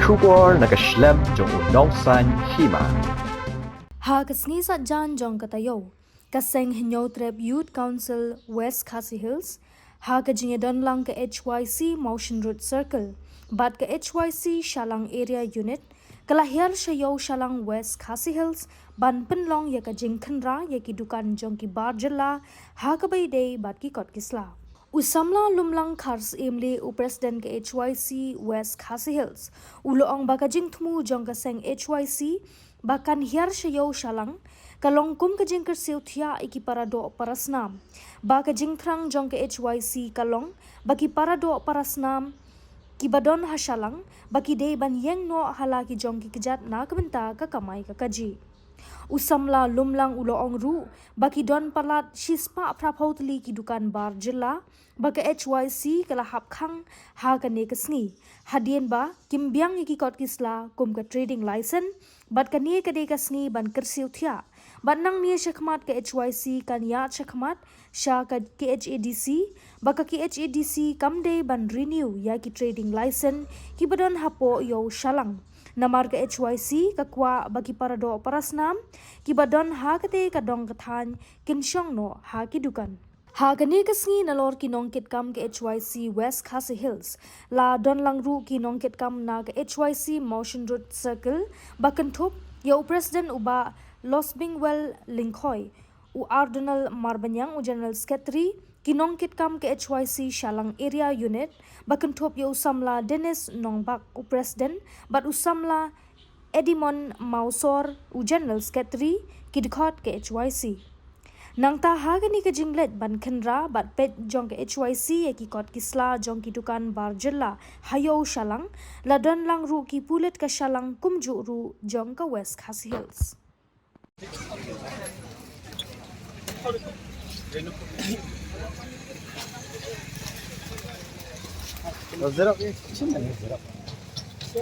Shubor nakaslem jong Nongshong Hima. Ha kasni sa jan jong katayo. Kaseng Hinyo Treb Youth Council West Khasi Hills. Ha ka jingedon lang ka HYC Motion Road Circle. Bat ka HYC Shallang Area Unit. Kalahir siya Shallang West Khasi Hills. Ban penlong ya ka jingkhenra ya ki Dukan jong ki bar Jylla. Ha ka bay day bat ki kot kisla. Usamla lumlang khars emle u president ke HYC West Khasi Hills. Uloong baka jingthmu jong ka seng HYC bakan hiar siya Shallang. Kalong kum ka jing Kyrsiew Thiah iki parado parasnam. Baka jingthrang jong ka HYC kalong baki parado parasnam kibadon ha Shallang baki day ban yeng no halaki jong ki kejat na kabenta ka kamay ka kaji. Usamla lumlang uloong ru baki don palat shispa praphautli ki Dukan bar Jylla baka HYC kalahap Khang ha ka ne kasngi hadien ba kimbyang iki kot kisla kum ka trading license bat ka ne ka de kasngi ban Kyrsiew Thiah bat nang ne shakmat ka HYC kan ya shakmat sha ka KHADC baka KHADC kam de ban renew ya ki trading license ki badon hapo yo Shallang namar ka HYC kakwa bagi parado parasnam kibadon ha kate kadong kathan kinsyong no ha ki Dukan ha gani kasngi nalor ki nongkit kam ka HYC West Khasi Hills la don lang ru ki nongkit kam na ka HYC Motion Road Circle bakan thop yo president uba Losbingwell Linkhoi u Ardonal Marbanyang u General Secretary kinongkit kam ke HYC Shallang Area Unit bakan thop yo usamla Dennis Nongbak u President bat usamla Edimon Mausor u General Secretary kidkhot ke HYC nangta hagani ke jinglet ban khenra bat pet jong ke HYC ki kot kisla jong ki Dukan bar Jylla hayo Shallang ladon lang ru ki pulet ka Shallang kumju ru jong ka West Khasi Hills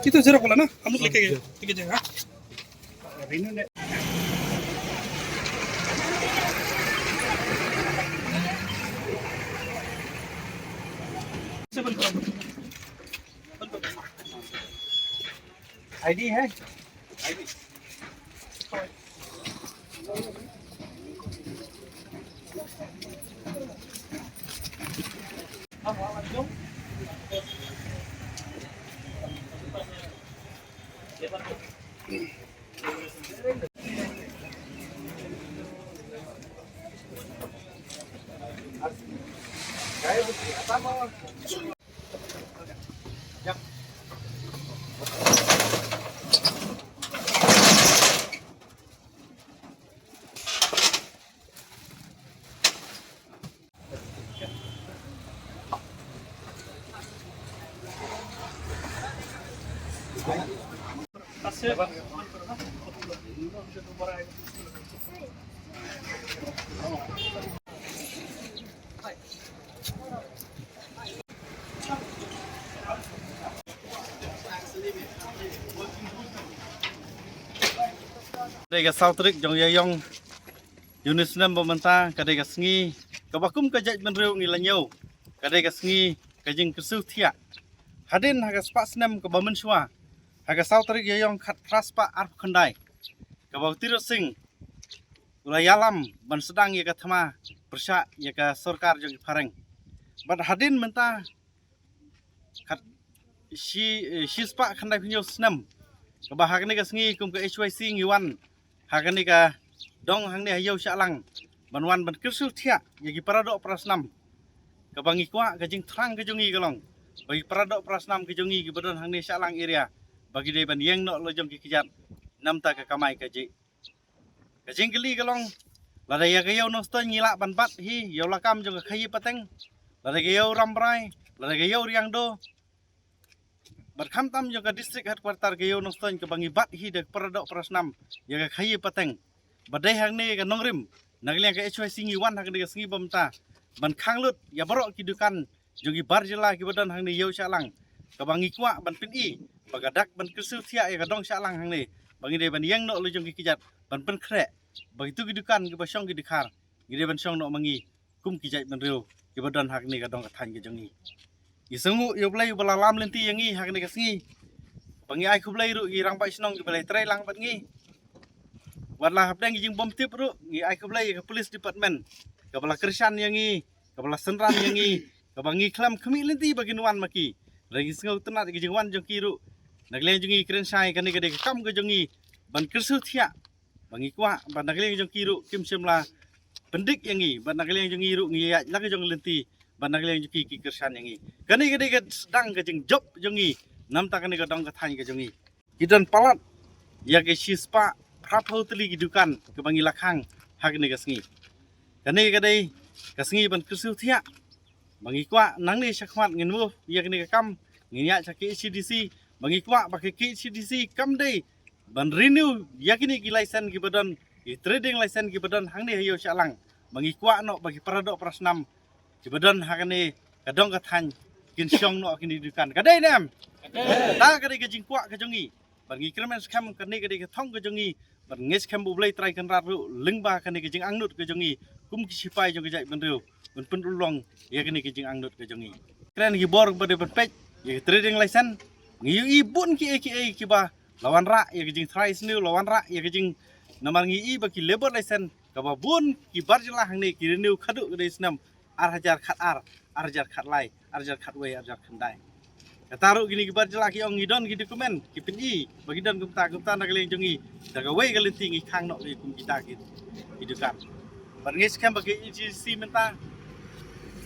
Kita zero bola na, हम लोग लेके गए, ठीक है जगह। रेनू ने आईडी है, ID. Đây cái sau trik trong dây dong Yunus nam bomanta cái đây cái sngi cái bakum cái dạy bên rêu nghỉ là nhiều cái đây cái sngi cái jing Kyrsiew Thiah hadin haga spas nam cái bamen shua haga sau trik dây dong khat traspa arp khandai cái bau tiro sing ulayalam ban sedang ya cái thama persya ya cái sarkar jong pharang bat hadin menta khat si spa khandai pinyo snam cái bahag này cái sngi kum cái HYC ngiwan hagani ka dong hang ne hayo Shallang banwan ban Kyrsiew Thiah yagi parado prasnam ka bangi kwa ka jing thrang ka jongi kalong bagi parado prasnam ka jongi ki badon hang ne Shallang area bagi de ban yeng no lo jong ki kijat namta ka kamai ka ji ka jing kali kalong la da ya ka yo no sto ngila ban bat hi yo la kam jong ka khayi pateng la da ka yo rambrai la da ka yo riang do bat kham tam jong ka district headquarter ka yo no sto ka bangi bat hi de parado prasnam ya ka khayi pateng badai hang ne ka nongrim nagliang ka HYC ngiwan hang ne ka sngi bomta ban Khang lut ya barok ki Dukan jogi bar Jylla ki badon hang ne yo Shallang ka bangi kwa ban pin i bagadak ban Kyrsiew Thiah ya ka dong Shallang hang ne bangi de ban yeng no lo jong ki kijat ban pen khre bagi tu ki Dukan ki basong ki dikhar gi de ban song no mangi kum ki jai ban rew ki badon hang ne ka dong ka than ki jongi isungu yo play bala lam lenti yangi hang ne ka sngi bangi ai kublai ru gi rang bai snong gi balai trai lang bat ngi wadlah hapdang gi jing bom tip ru gi ai kublai ke police department ke bala kersan yang ngi ke bala senran yang ngi ke bangi klam khmi lenti bagi nuan maki lagi sengau tenat gi jing wan jong ki ru nagleng jong gi kren sai kan ge de kam ge jong gi ban Kyrsiew Thiah bangi kwa ban nagleng jong ki ru kim simla pendik yang ngi ban nagleng jong gi ru ngi ya lagi jong lenti ban nagleng jong ki kersan yang ngi kan ge de sedang ge jing job jong ngi nam ta kan ge dong ge thai ge jong ngi kidan palat ya ke sispa prapau teli gi Dukan ke bangi la Khang hak ni ge sngi kan ge de kasngi ban Kyrsiew Thiah bangi kwa nang ni sakhmat ngin mu ya ke ni ge kam ngi ya chaki CDC bangi kwa pakai CDC kam dei ban renew yakini gi license gi badan gi trading license gi badan hang ni hayo Shallang bangi kwa no bagi paradok prasnam gi badan hakani kadong ka than Nongshong no kini Dukan kadai nem ta kadai ge jingkwa ka jongi bangi kremen skam kani kadai ge thong ka jongi ban nges kham bublai trai kan rat ru lingba kani ge jing angnut ka jongi kum ki sipai jong jai ban riu ban pen ulong yakini ge jing angnut ka jongi kren gi bor bade ban pej gi trading license ngi ibun ki ba lawan ra ya gijing try snu lawan ra ya gijing namar ngi ba ki labor license ka ba bun ki barjla hangni ki renew khadu de snam ar hajar khat lai arjar khat we arjar khandai kataru gini ki barjla ki ong idon ki dokumen ki pinji bagi don gumta nagleng jongi daga we galenting ngi Khang no kum kita ki Dukan barngis kam bagi EGC menta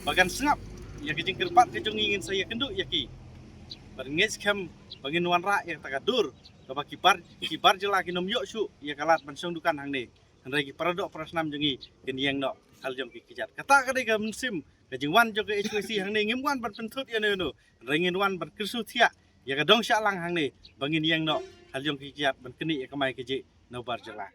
bagan sengap ya gijing kerpat ke jongi ingin saya kenduk ya ki barngis kam bagi nuan ra yang tagadur kaba kibar Jylla kinom yok su ya kalat bansong Dukan hang ni handai ki paradok prasnam jongi kenyang no hal jong ki kijat kata kadai ga musim ka jingwan jong ke HYC hang ni ngimwan ban penthut ya no rengin wan ban Kyrsiew Thiah ya ka dong Shallang hang ni bangin yang no hal jong ki kijat ban keni ya kamai keje no bar Jylla